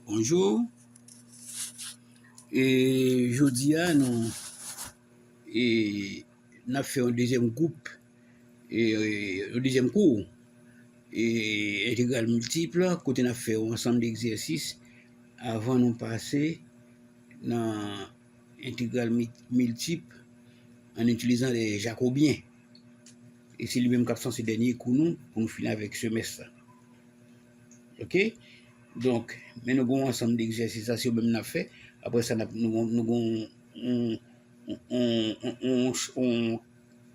Bonjour. Et jeudi, nous avons fait un deuxième groupe, un deuxième cours, et intégral multiple, côté nous avons fait un ensemble d'exercices avant de passer dans intégral multiple en utilisant les jacobiens. Et c'est lui-même qui a fait ce dernier cours pour nous finir avec ce semestre. OK? Donc, mais nous avons un ensemble d'exercices à même nous fait. Après ça, nous avons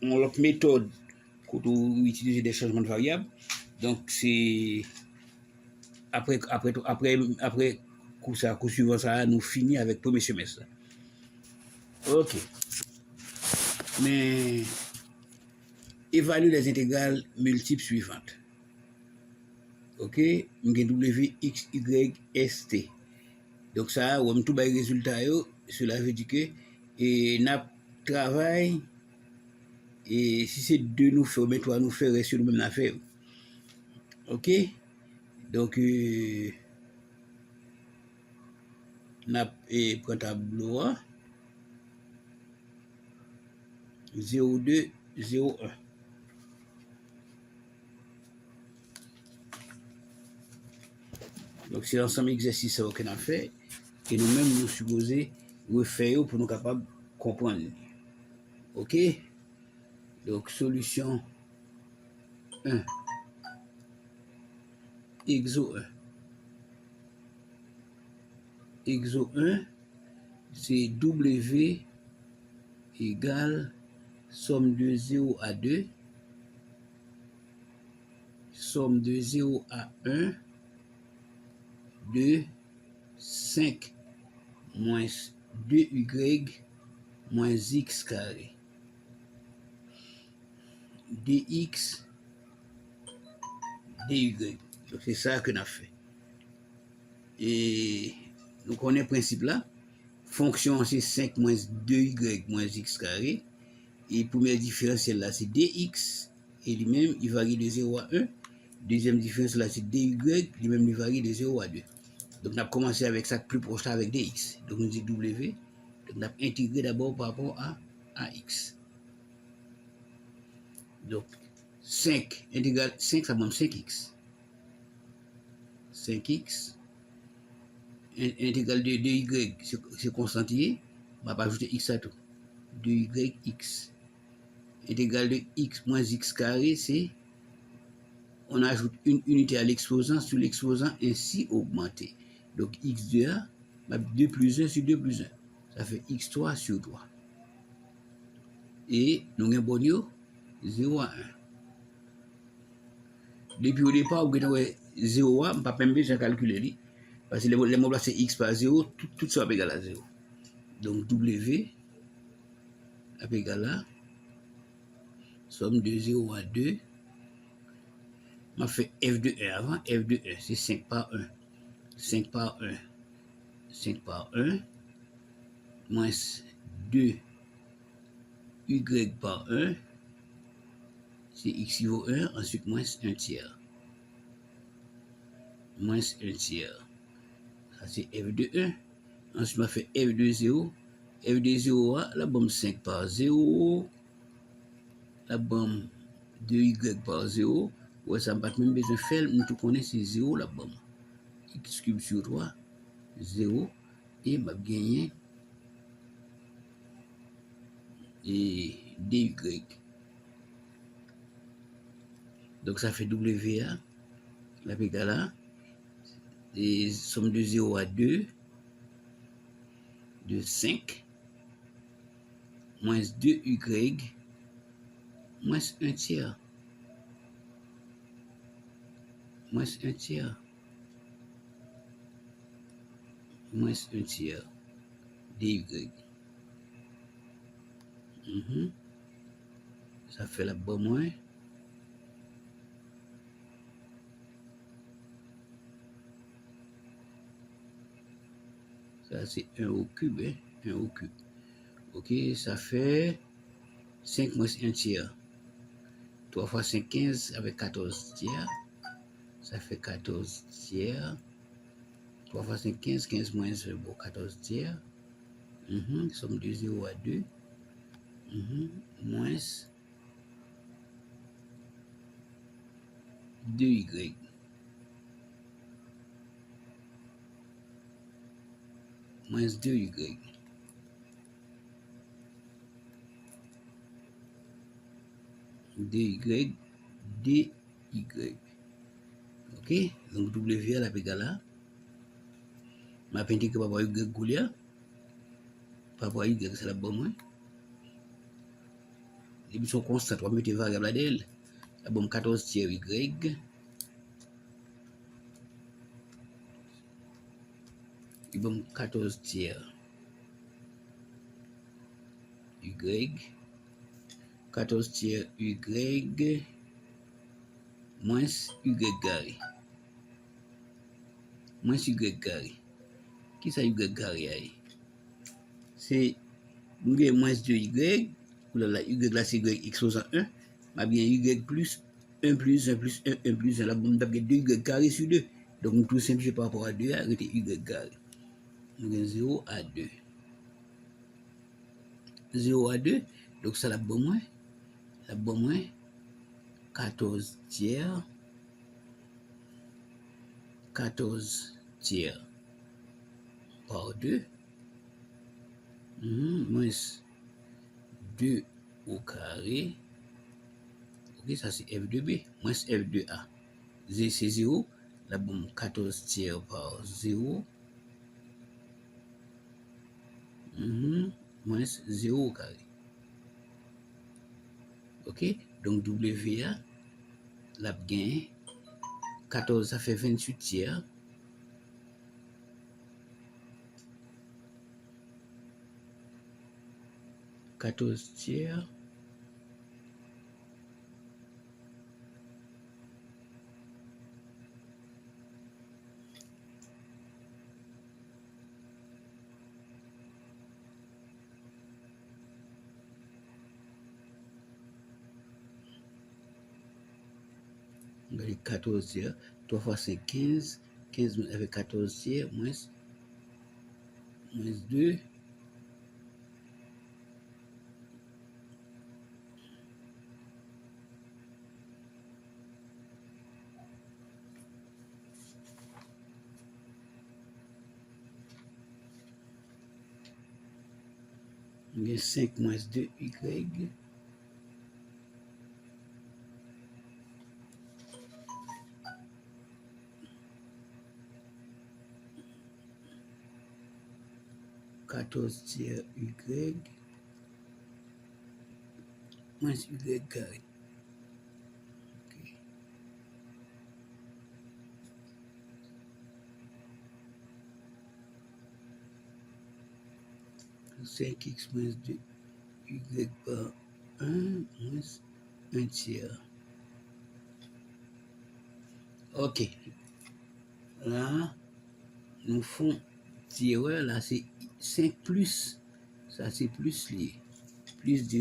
l'autre méthode pour utiliser des changements de variables. Donc, c'est après coup suivant ça, nous finissons avec le premier semestre. OK. Mais évalue les intégrales multiples suivantes. OK, W, X, Y, S, T. Donc ça, on a tout les résultats, cela veut dire que nous travaillons, et si c'est deux nous faisons, mais trois nous faisons sur le même affaire. OK, donc nous prenons tableau 0, 2, 0, 1. Donc c'est l'ensemble d'exercices qu'on a fait, et nous-mêmes nous supposons refaire pour nous capables de comprendre. OK, donc solution 1. Exo 1. Exo 1, c'est W égale somme de 0 à 2, somme de 0 à 1, de 5 moins 2y moins x carré. dx, dy. Donc c'est ça que nous avons fait. Et nous connaissons le principe là. Fonction c'est 5 moins 2y moins x carré. Et première différence là c'est dx. Et lui-même il varie de 0 à 1. Deuxième différence là c'est dy. Lui-même il varie de 0 à 2. Donc on a commencé avec ça plus proche là avec dx. Donc on dit w. Donc on a intégré d'abord par rapport à x. Donc 5 intégral 5 ça donne 5x. 5x intégral de 2y, c'est constantier, on va ajouter x à tout. 2yx intégral de x moins x carré, c'est on ajoute une unité à l'exposant sur l'exposant ainsi augmenté. Donc x2, 2 plus 1 sur 2 plus 1. Ça fait x3 sur 3. Et nous avons bon 0 à 1. Depuis au départ, vous avez 0 à 1, je ne pas même besoin de calculer. Parce que les mots là, c'est x par 0, tout ça est égal à 0. Donc W est égal à somme de 0 à 2. On fait f de 1 avant. F de 1, c'est 5 par 1. 5 par 1. 5 par 1. Moins 2 y par 1. C'est x vaut 1. Ensuite, moins 1 tiers. Moins 1 tiers. Ça, c'est f de 1. Ensuite, on fait f de 0. F de 0, la bombe 5 par 0. La bombe 2y par 0. Ouais, ça n'a pas même besoin de faire. Nous tout connaissons c'est 0 la bombe. X cube sur 3, 0. Et m'a gagné et dy. Donc ça fait WA. La égal à et somme de 0 à 2 de 5 moins 2y moins 1 tiers. Moins 1 tiers. Moins 1 tiers. dy. Ça fait la bonne moins. Ça c'est 1 au cube. 1 au cube. Ok, ça fait 5 moins 1 tiers. 3 fois 5, 15 avec 14 tiers. Ça fait 14 tiers 3 fois 5, 15. 15 moins 14 tiers. Somme de 0 à 2. Moins 2y. Moins 2y. dy. Ok, donc W à la égal là. Ma peinture que papa y goulia. Papa y c'est la bonne moins. Les sont constantes, on va mettre variable à d'elle. La bonne 14 tiers y. Il bon 14 tiers y. 14 tiers y moins y carré. Moins y carré. Qui ça y carré? C'est moins 2y. Là, y là c'est y exposant 1. Mais bien y plus 1 plus 1 plus 1, 1 plus 1. Là, on a 2y carré sur 2. Donc, tout simple par rapport à 2, arrêtez y carré. Donc, 0 à 2. 0 à 2. Donc, ça la bon moins. La bon moins 14 tiers. 14 tiers par 2. Moins 2 au carré. Ok, ça c'est F2B. Moins F2A. C'est 0. La bombe 14 tiers par 0. Moins 0 au carré. Ok, donc WA, la gain 14, ça fait 28 tiers. 14 tiers. On va dire 14 tiers. 3 fois 5, 15. 15 avec 14 tiers, moins 2. On a 5 moins 2 y. Quatorze tiers y moins y carré. Okay. 5x moins 2 y par 1 moins 1 tiers. Ok. Là, nous faisons tiers, là c'est 5 plus. Ça c'est plus lié. Plus de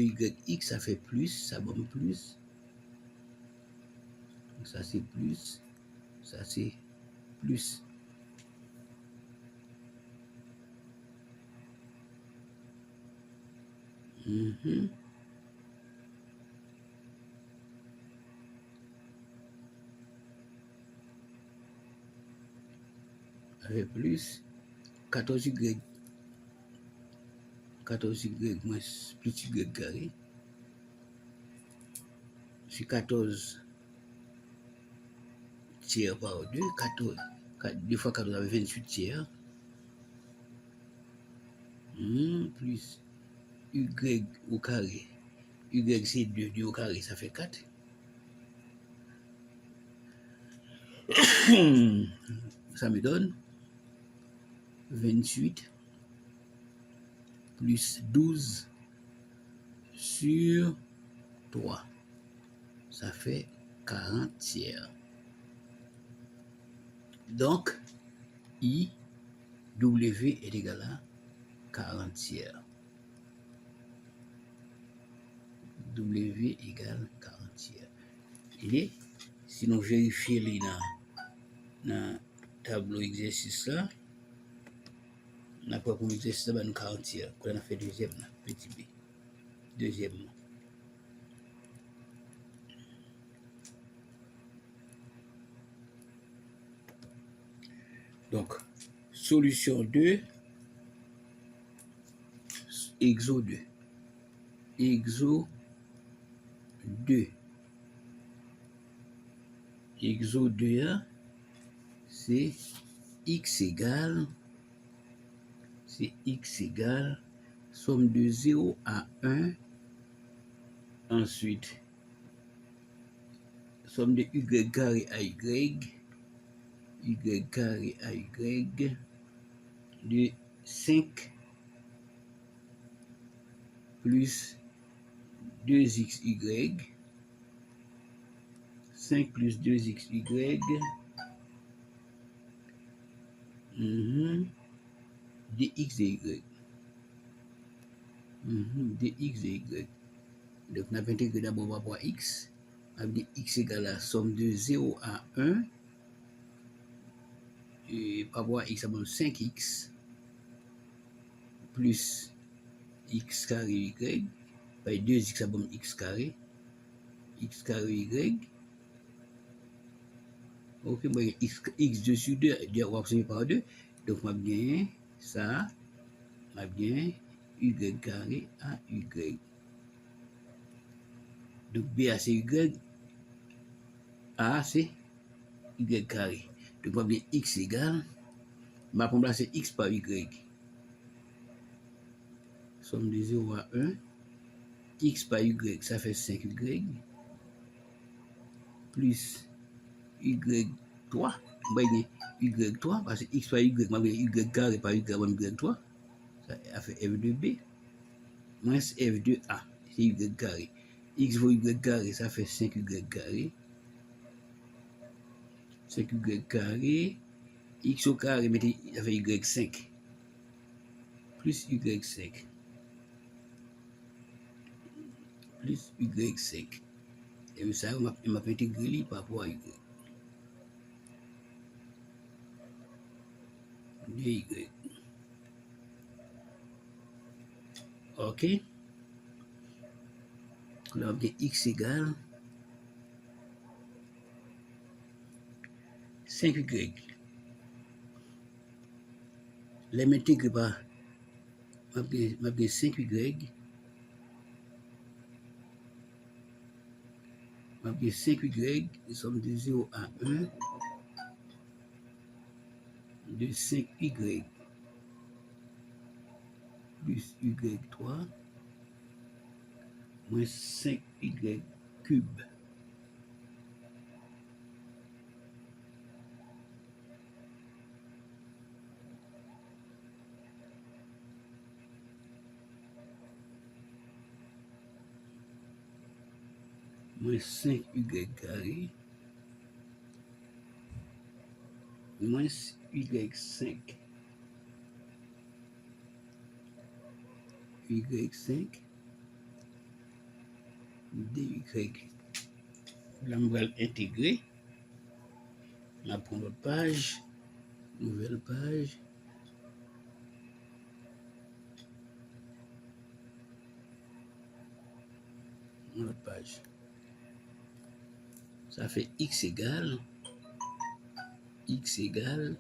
yx, ça fait plus, ça donne plus. Donc ça c'est plus. Ça c'est plus. Avec plus 14y. 14y moins plus y carré. C'est 14 tiers par 2. 14. 2 fois 14 avec 28 tiers. Plus y au carré. Y c'est 2. 2 au carré, ça fait 4. Ça me donne 28 plus 12 sur 3. Ça fait 40 tiers. Donc, I, W est égal à 40 tiers. W égale 40 tiers. Et si nous vérifions dans le tableau exercice là, Après, pour exercice, nous 40, qu'on a fait deuxième, petit b. Deuxièmement. Donc, solution 2, exo 2. Exo 2. Exo 2, c'est x égale, somme de 0 à 1, ensuite, somme de y carré à y carré à y, de 5 plus 2xy, 5 plus 2xy, dx de y. Dx de y. Donc, on a intégré d'abord par rapport à x. On a dit x égale la somme de 0 à 1. Et par rapport à x, ça donne 5x plus x carré y. Par 2x, ça donne x carré y. Ok, moi, x dessus 2, on va observer par 2. Donc, on a bien ça. On a bien y carré à y. Donc, b c'est y. A c'est y carré. Donc, on a bien x égale. Ma remplacer x par y. Somme de 0 à 1. X par y, ça fait 5y. Plus y3. Y3, parce que x par y, y carré par y, y3. Ça fait f de b. Moins f de a. C'est y carré. X fois y carré, ça fait 5y carré. 5y carré. X au carré, mettez, ça fait y5. Plus y5. Plus y5. Et ça, on m'a intégré par rapport à y. dy. Ok. Là, on a x égale 5y. Les m'intégrer par 5y. 5y, nous sommes de 0 à 1, de 5y plus y3 moins 5y cube. Moins 5y carré moins y5. y5 dy. Là, on va l'intégrer. On prend notre page. Nouvelle page. Notre page. Ça fait x égale 5y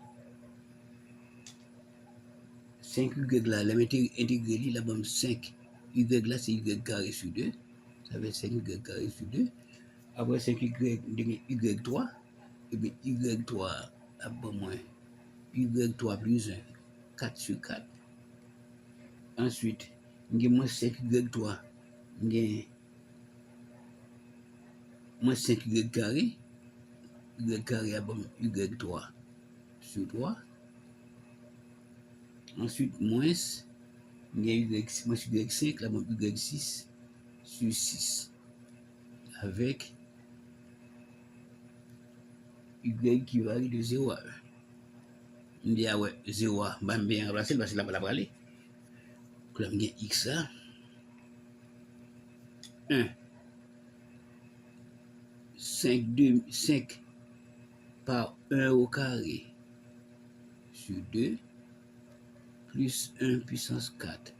là, la intégrée là, 5. Y là, c'est y carré sur 2. Ça fait 5y carré sur 2. Après 5y, y3. Et bien y3, après moins y3 plus 1, 4 sur 4. Ensuite, il y a moins 5y3. Il y a moins 5y carré. Y carré, après y3 sur 3. Ensuite, moins, il y a moins y5, là, y6 sur 6. Avec y qui varie de 0 à 1. On dit, ah ouais, 0 à 1, bien remplacer parce que là, on va aller. Donc là, on a x là. 1. 5 par 1 au carré sur 2 plus 1 puissance 4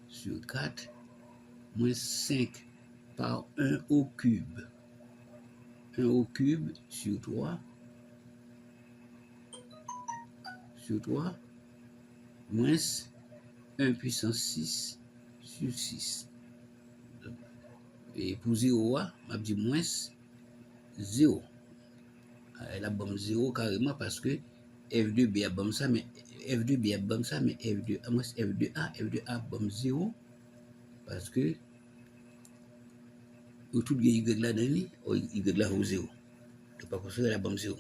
sur 4 moins 5 par 1 au cube. 1 au cube sur 3 moins 1 puissance 6 sur 6. Et pour 0, je dis moins 0. Elle a bon 0 carrément parce que F2B a bon ça, mais F2B a bon ça, mais F2A bon 0 parce que tout le Y là-dedans, Y là au 0. Donc, pas construire la bombe 0.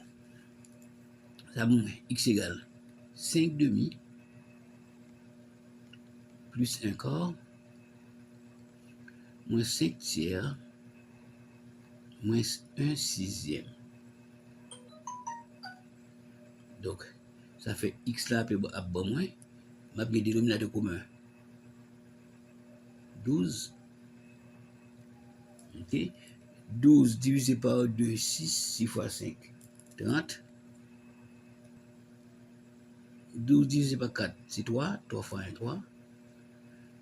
Ça bon, X égale 5 demi plus 1 quart moins 5 tiers moins 1 sixième. Donc, ça fait X là à bon moins. Ma bien dénominateur commun 12. Ok. 12 divisé par 2, 6. 6 fois 5, 30. 12 divisé par 4, c'est 3. 3 fois 1, 3.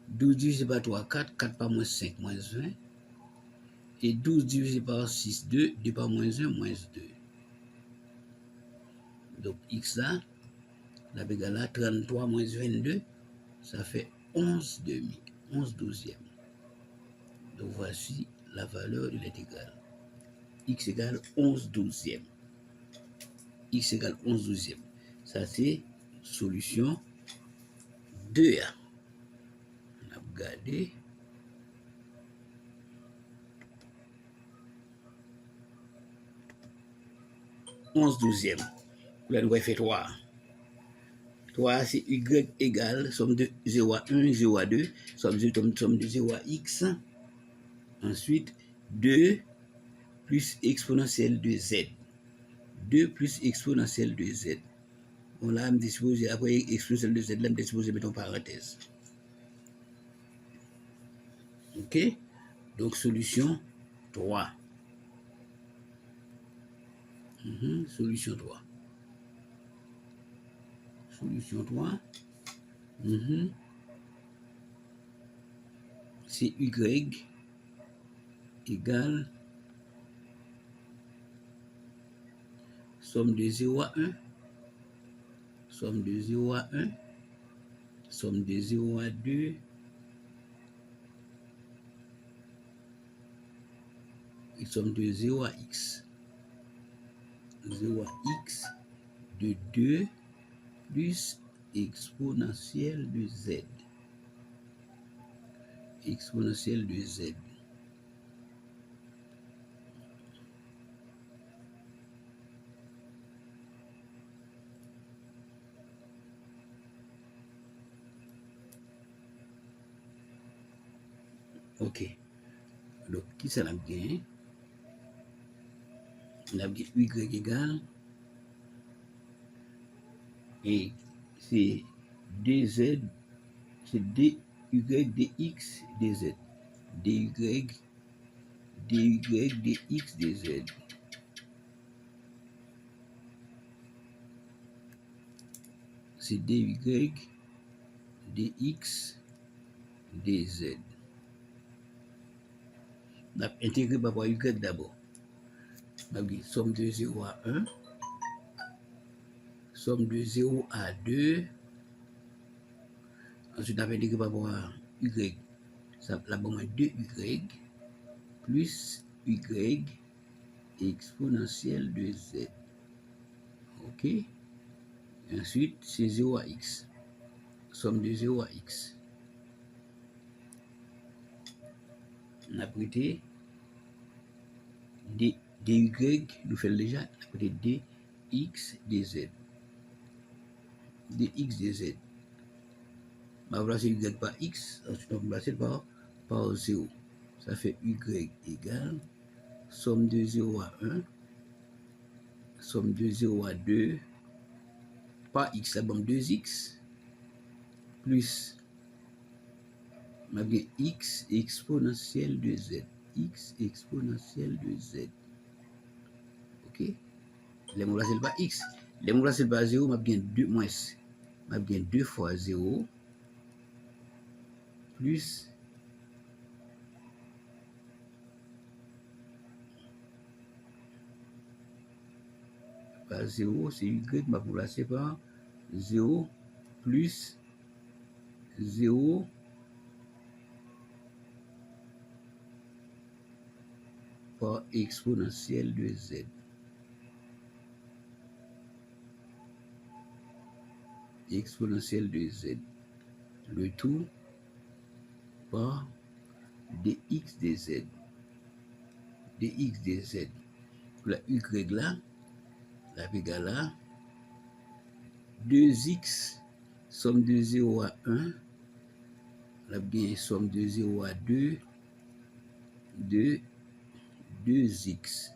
12 divisé par 3, 4. 4 par moins 5, moins 20. Et 12 divisé par 6, 2. 2 par moins 1, moins 2. Donc, X là, la égal à 33 moins 22, ça fait 11 demi, 11 douzième. Donc, voici la valeur de l'intégrale. X égale 11 douzième. X égale 11 douzième. Ça, c'est solution 2A. On a regardé. Onze douzième. Là, nous avons fait 3. 3, c'est Y égale, somme de 0 à 1, 0 à 2, somme de 0 à X. Ensuite, 2 plus exponentielle de Z. 2 plus exponentielle de Z. Bon, là, je me dispose, après exponentielle de Z, là, je me dispose, mettons parenthèse. OK? Donc, solution 3. Solution 3. Solution 3. C'est Y égale somme de 0 à 1, somme de 0 à 1, somme de 0 à 2, et somme de 0 à X. 0 à X de 2 plus exponentielle de Z. Exponentielle de Z. OK. Donc, qui ça l'a bien? On a bien Y égale. Et c'est DZ, c'est DY, DX, DZ. DY, DX, DZ. C'est DY, DX, DZ. On a intégré par rapport à Y d'abord. Somme de 0 à 1. Somme de 0 à 2. Ensuite, on a intégré par rapport à Y. Ça la bonne 2Y plus Y exponentielle de Z. OK? Et ensuite, c'est 0 à X. Somme de 0 à X. On a prêté DY, nous faisons déjà, on a prêté DX, DZ. DX, DZ. On va remplacer Y par X, ensuite on va remplacer par 0. Ça fait Y égale somme de 0 à 1, somme de 0 à 2, par X, la bombe 2X, plus X exponentielle de Z. X exponentielle de Z. OK? Les mots là, c'est pas X. Les mots là, c'est pas 0, m'a bien 2 moins m'a bien 2 fois 0 plus par 0, c'est y, m'a remplacé par 0 plus 0 par exponentielle de z. Exponentielle de z. Le tout par dx de z. Dx de z. Pour la y là, la égale à 2x, somme de 0 à 1, la bien somme de 0 à 2, de 2x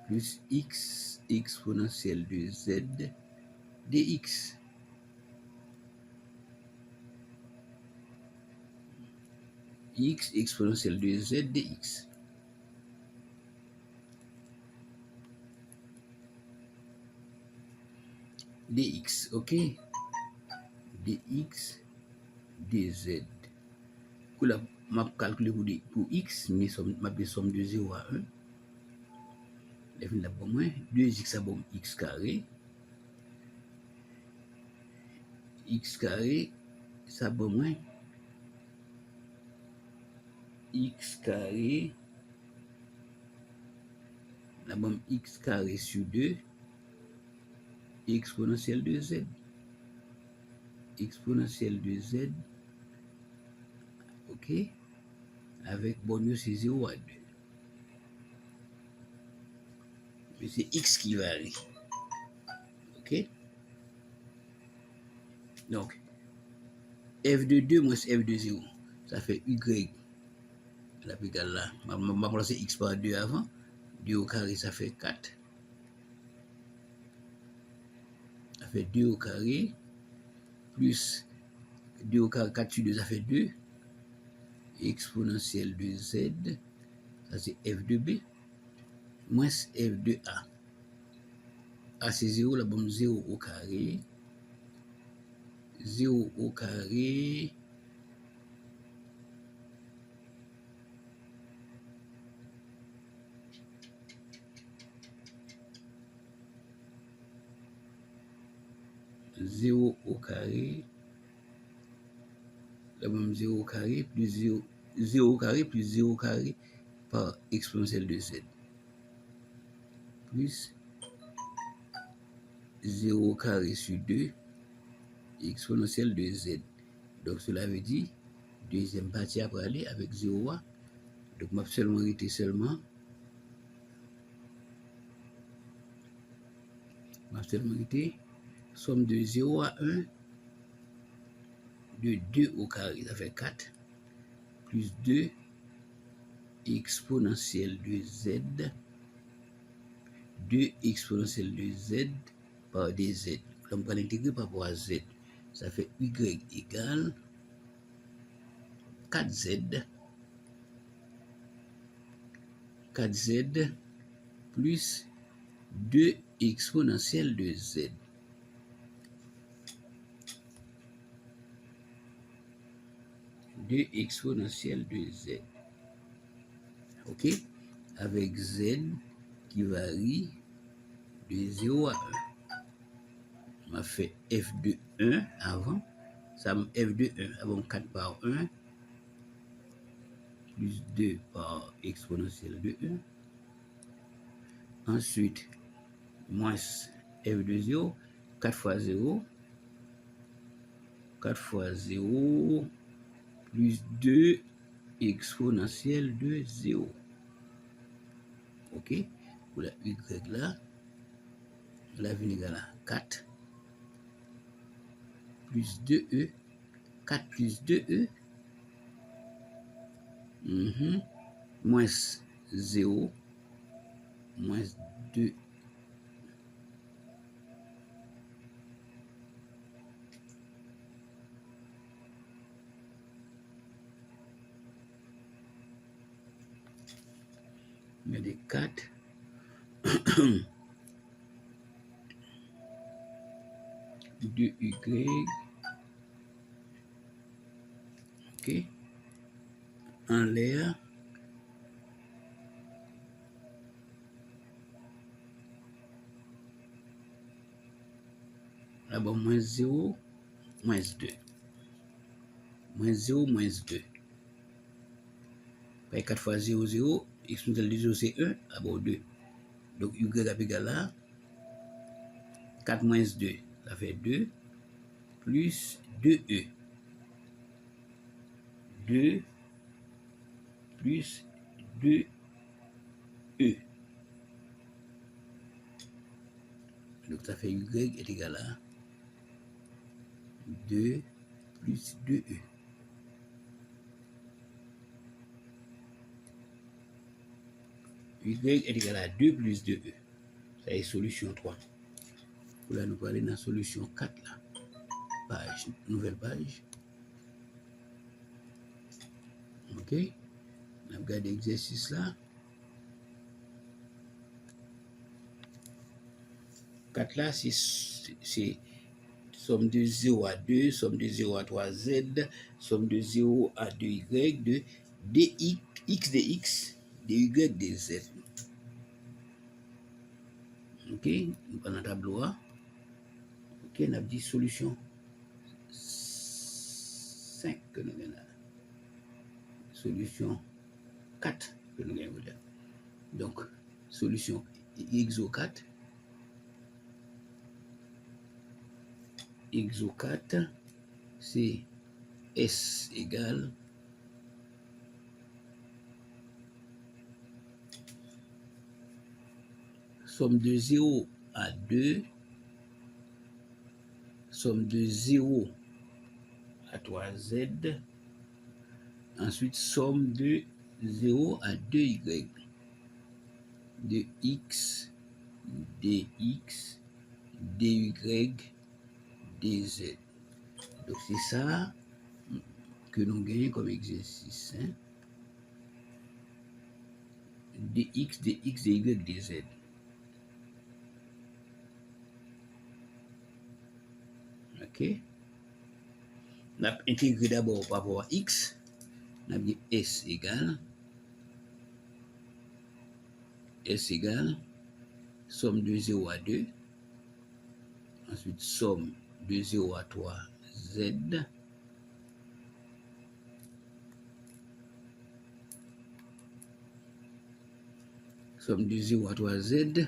plus x exponentielle de z dx. X exponentielle de z dx. Dx, ok? Dx dz. Pour la m'a calculé pour x, mais ma somme de 0 à 1. La bon moins 2x à bon x carré. X carré, ça bon moins x carré. La bon x carré sur 2 exponentielle de z. Exponentielle de z, ok? Avec bonus c'est 0 à 2. Mais c'est x qui varie. Ok? Donc, f de 2 moins f de 0, ça fait y. La égale là. Ma placer x par 2 avant. 2 au carré, ça fait 4. Ça fait 2 au carré. Plus 2 au carré, 4 sur 2, ça fait 2. Exponentielle de z, ça c'est f de b, moins f de a. A c'est 0, la bombe 0 au carré. 0 au carré. Zéro au carré, la bombe 0 au carré plus 0, 0 au carré plus 0 au carré par exponentielle de z. Plus 0 au carré sur 2 exponentielle de z. Donc cela veut dire deuxième partie après aller avec 0 a. Donc m'a seulement été seulement somme de 0 à 1 de 2 au carré, ça fait 4 plus 2 exponentielle de z, 2 exponentielle de z par dz. On va l'intégrer par rapport à z. Ça fait y égale 4z, 4z plus 2 exponentielle de z. De exponentielle de z. Ok? Avec z qui varie de 0 à 1. On a fait f de 1 avant. Ça me f de 1 avant 4 par 1 plus 2 par exponentielle de 1. Ensuite, moins f de 0, 4 fois 0, 4 fois 0 plus 2 exponentielle de 0. Ok? Pour la y là, la vie égale à 4 plus 2e, 4 plus 2e, moins 0, moins 2, mais des 4, 2 2y, ok, en l'air, là-bas moins 0, moins 2. Moins 0, moins 2. Par 4 fois 0, 0, x nous de 0, c'est 1, ah bon 2. Donc y égal à 4 moins 2, ça fait 2, plus 2e. 2 plus 2e. Donc ça fait y est égal à 2 plus 2e. Y est égal à 2 plus 2e. Ça est solution 3. Pour là, nous allons aller dans la solution 4 là. Page, nouvelle page. Ok. On regarde l'exercice là. 4 là, c'est somme de 0 à 2, somme de 0 à 3z, somme de 0 à 2y, de dx, x dx, dy dz. Ok, nous prenons le tableau A. Ok, on a dit solution 5 que nous avons là. Solution 4 que nous avons là. Donc, solution x au 4. X au 4, c'est S égale somme de 0 à 2, somme de 0 à 3z, ensuite somme de 0 à 2y, de x, dx, dy, dz. Donc c'est ça que nous gagnons comme exercice. Hein? Dx, dx, dy, dz. Ok. On a intégré d'abord par rapport à x. On a dit S égale somme de 0 à 2, ensuite somme de 0 à 3 z, somme de 0 à 3 z,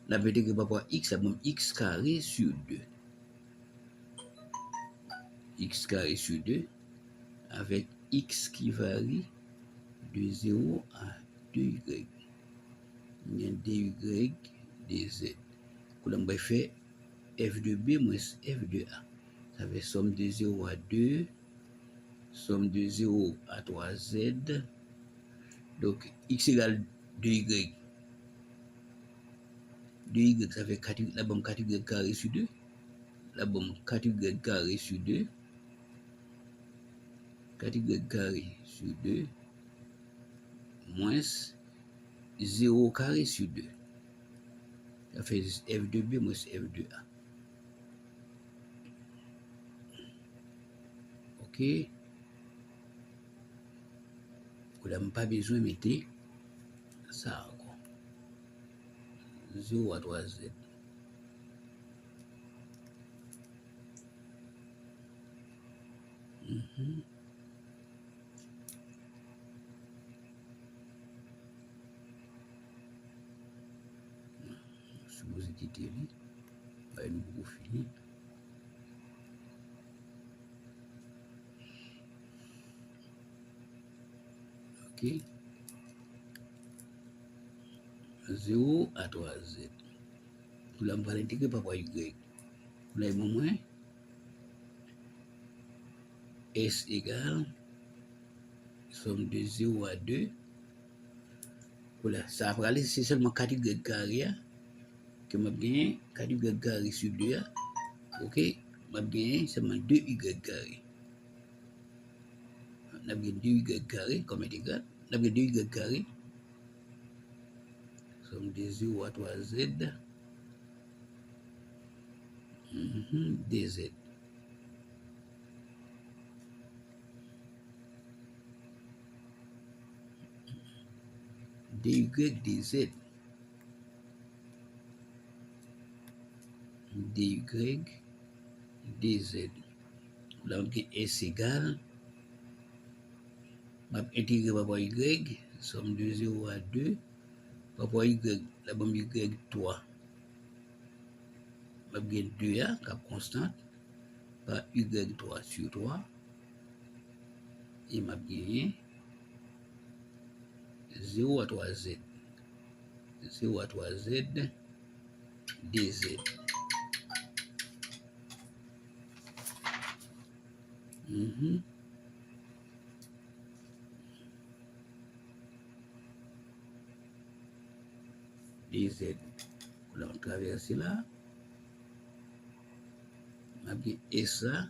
la intégré par rapport à x, ça donne x carré sur 2. X carré sur 2 avec x qui varie de 0 à 2y. Il y a dy, dz. Pour on va faire f de b moins f de a. Ça fait somme de 0 à 2, somme de 0 à 3z. Donc x égale 2y. 2y, ça fait 4, la bombe 4y carré sur 2. La bombe 4y carré sur 2. 4y carré sur 2. Moins 0 carré sur 2. Ça fait f de b moins f de a. Ok. Vous n'avez pas besoin de mettre ça encore. 0 à 3z. Si vous êtes vite, nous vous finir. Ok. 0 à 3z. Vous l'avez pas intégré par y. Vous l'avez moins S égale somme de 0 à 2. Voilà, ça va aller, c'est seulement 4y carré que m'a gagné 4y carré sur 2. Ok, m'a gagné seulement 2y carré. On a gagné 2y carré comme intégral. On a gagné 2y carré. Somme de 0 à 3z. DZ. DY, DZ. DY, DZ. Là, on a S égale. On va intégrer par Y. Somme de 0 à 2. Par Y, la bombe Y 3. On va bien 2A, cap constante. Par Y3 sur 3. Et m'a gagné 0 à 3Z. 0 à 3Z, DZ. DZ. Là, on traverse là. On a bien S là.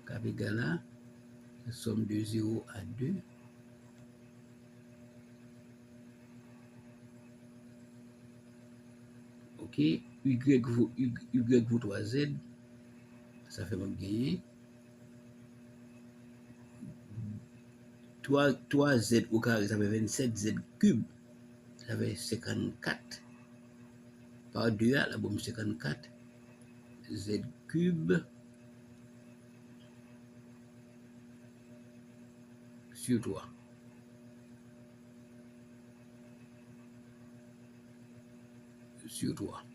Cap égal là. Somme de 0 à 2. Ok. Y vaut 3Z. Ça fait même gagner. 3Z au carré, ça fait 27Z cube. Ça fait 54. Par 2 A, la bombe 54. Z cube sur 3. Sur 3.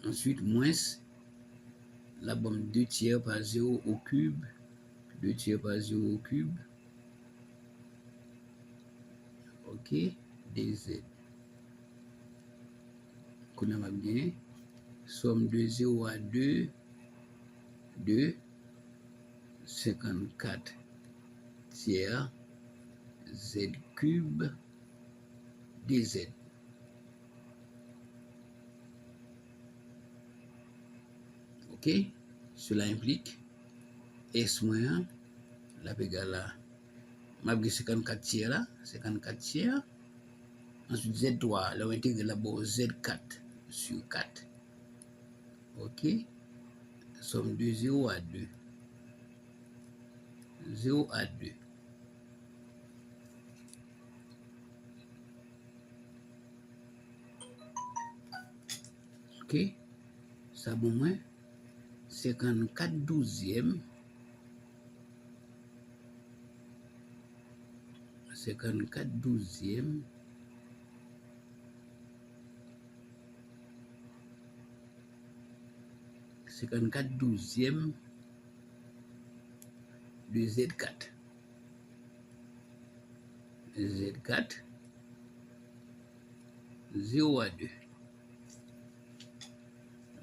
Ensuite, moins la bombe 2 tiers par 0 au cube. 2 tiers par 0 au cube. Ok. DZ. Qu'on a bien. Somme de 0 à 2. 2. 54 tiers Z cube DZ. Ok. Cela implique S moins 1, la égale à m'a 54 tiers là, 54 tiers. Ensuite Z3, là on intègre d'abord Z4 sur 4. Ok. Somme de 0 à 2. 0 à 2. Ok. Ça bon moins 54 douzième. 54 douzième. 54 douzième de Z4. Z4, 0 à 2.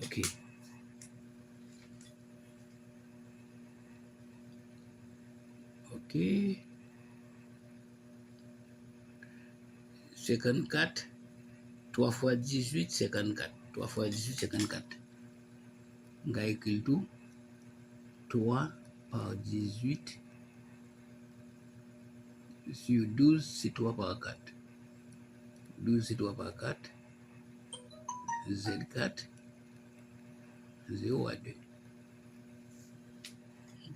Ok. Ok. 54, 3 fois 18, 54. 3 fois 18, 54. On va écrire tout. 3 par 18 sur 12, c'est 3 par 4. 12, c'est 3 par 4. Z4, 0 à 2.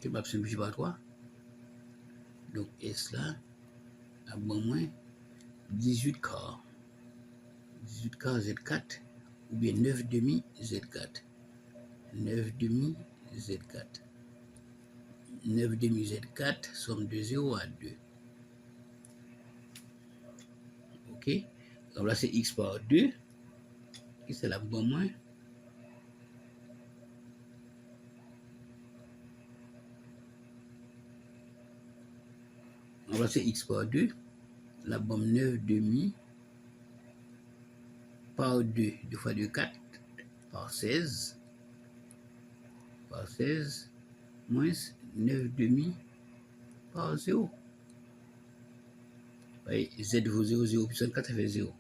Tu vas simplifier par 3. Donc, S là, à bon moins 18 quarts. 18 quarts Z4, ou bien 9 demi Z4. 9 demi Z4. 9 demi Z4, somme de 0 à 2. Ok. Donc là, c'est X par 2. Et c'est la bon moins. Donc là, c'est X par 2. La bombe 9 demi par 2. 2 fois 2, 4. Par 16. Par 16. Moins 9 demi par 0. Oui, Z vaut 0, 0 plus 4, ça fait 0.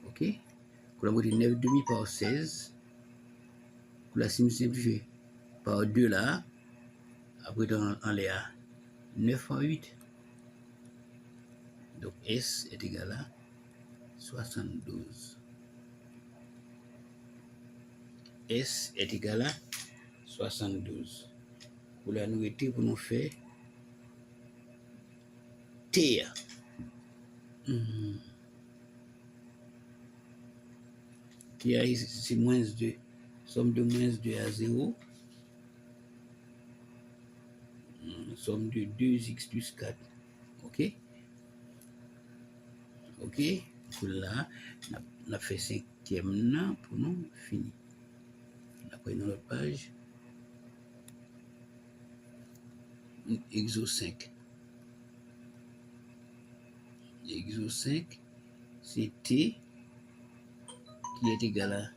Ok. Pour la moitié 9 demi par 16. Pour la simplifier par 2 là. Après, en l'air, 9 par 8. Donc, S est égal à 72. S est égal à 72. Pour la nourriture, pour nous faire T. T, c'est moins 2. Somme de moins 2 à 0. Somme de 2x plus 4. OK? OK? Pour là, on a fait cinquième là, pour nous, fini. Après, dans l'autre page, exo 5. Exo 5, c'est T qui est égal à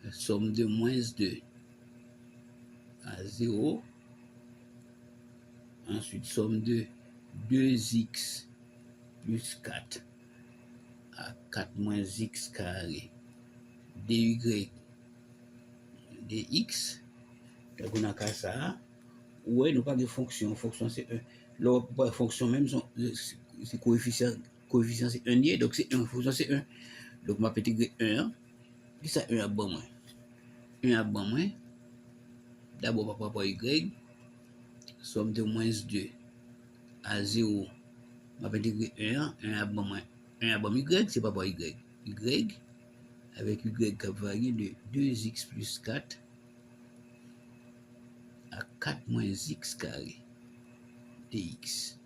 la somme de moins 2 à 0. Ensuite, somme de 2x plus 4 à 4 moins x carré dy dx. Donc, on a qu'à ça. Ouais, nous pas de fonction. Fonction, c'est 1. Leur fonction même, c'est coefficient. Coefficient, c'est 1. Donc, c'est 1. Fonction, c'est 1. Donc, ma petite 1. Qui ça, 1 à bon moins? 1 à bon moins. D'abord, par rapport à y. Somme de moins 2 à 0. Ma petite 1. 1 à bon moins. 1 à bon y, c'est par rapport à y. Y, avec y qui varie de 2x plus 4 à 4 moins x carré dx.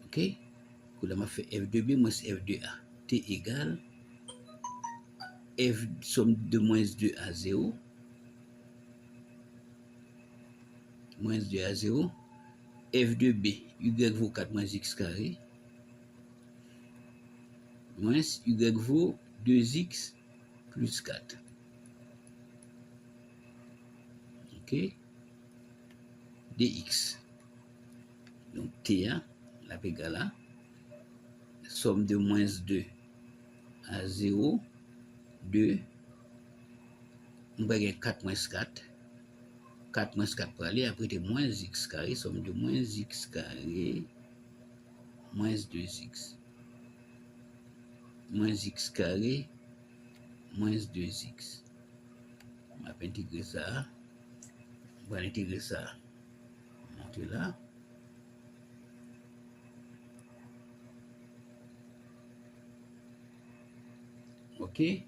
OK? Là, on fait f2b moins f2a. T égale f somme de moins 2 à 0. Moins 2 à 0. f2b, y vaut 4 moins x carré. Moins y vaut 2x plus 4. OK? Dx. Donc, T1, la égale à somme de moins 2 à 0, 2, on va gagner 4 moins 4. 4 moins 4 pour aller, après c'est moins x carré, somme de moins x carré, moins 2x. Moins x carré, moins 2x. On va intégrer ça. On va intégrer ça. Monter là. OK? Qui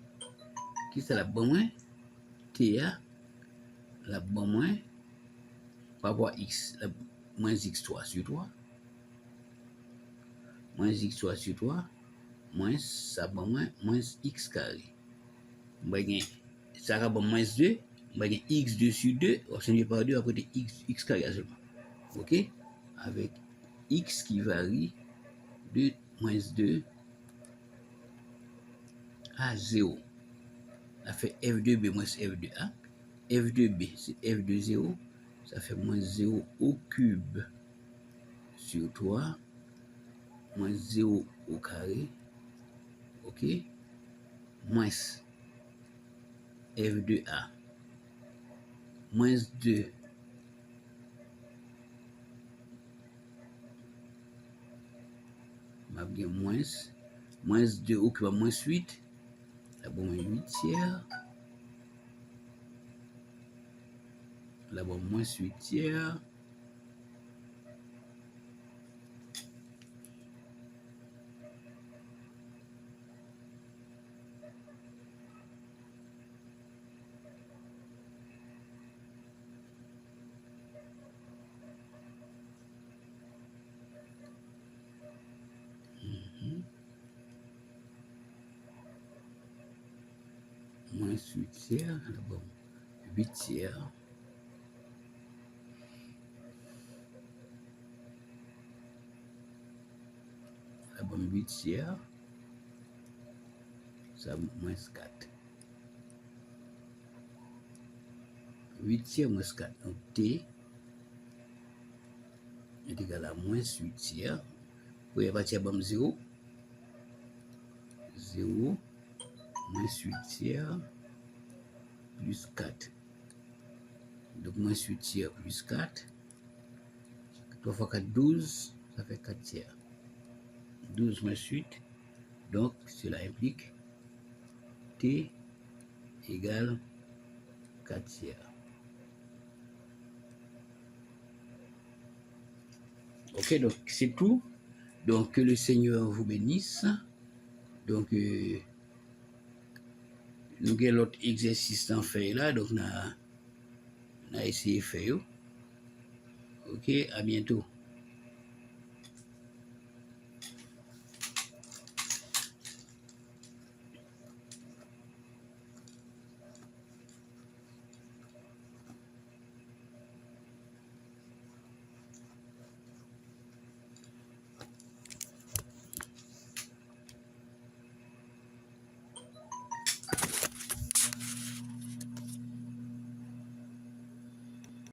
c'est la bonne moins? TA, la bonne moins, par rapport à x, la moins x3 sur 3. Moins x3 sur 3, moins ça bon moins, moins x carré. On va gagner, ça va bon moins 2, on va gagner x2 sur 2, obtenu par 2, après x carré seulement. OK? Avec x qui varie de moins 2 à 0. Ça fait f2b moins f2a. f2b, c'est f2 ça fait moins 0 au cube sur 3, moins 0 au carré, OK, moins f2a, moins 2, on va bien moins 2 au cube, moins 8, là bon 8 tiers, là bon moins 8 tiers, moins 8 tiers, là bon 8 tiers, là bon 8 tiers, ça moins 4. 8 tiers moins 4. Donc T est égal à moins 8 tiers. Vous pouvez partir à 0. 0 moins 8 tiers plus 4. Donc moins 8 tiers plus 4. 3 fois 4, 12. Ça fait 4 tiers. 12 moins 8. Donc cela implique T égale 4 tiers. Ok, donc c'est tout. Donc que le Seigneur vous bénisse. Donc nous avons l'autre exercice en fait là, donc on a essayé de faire. Ok, à bientôt.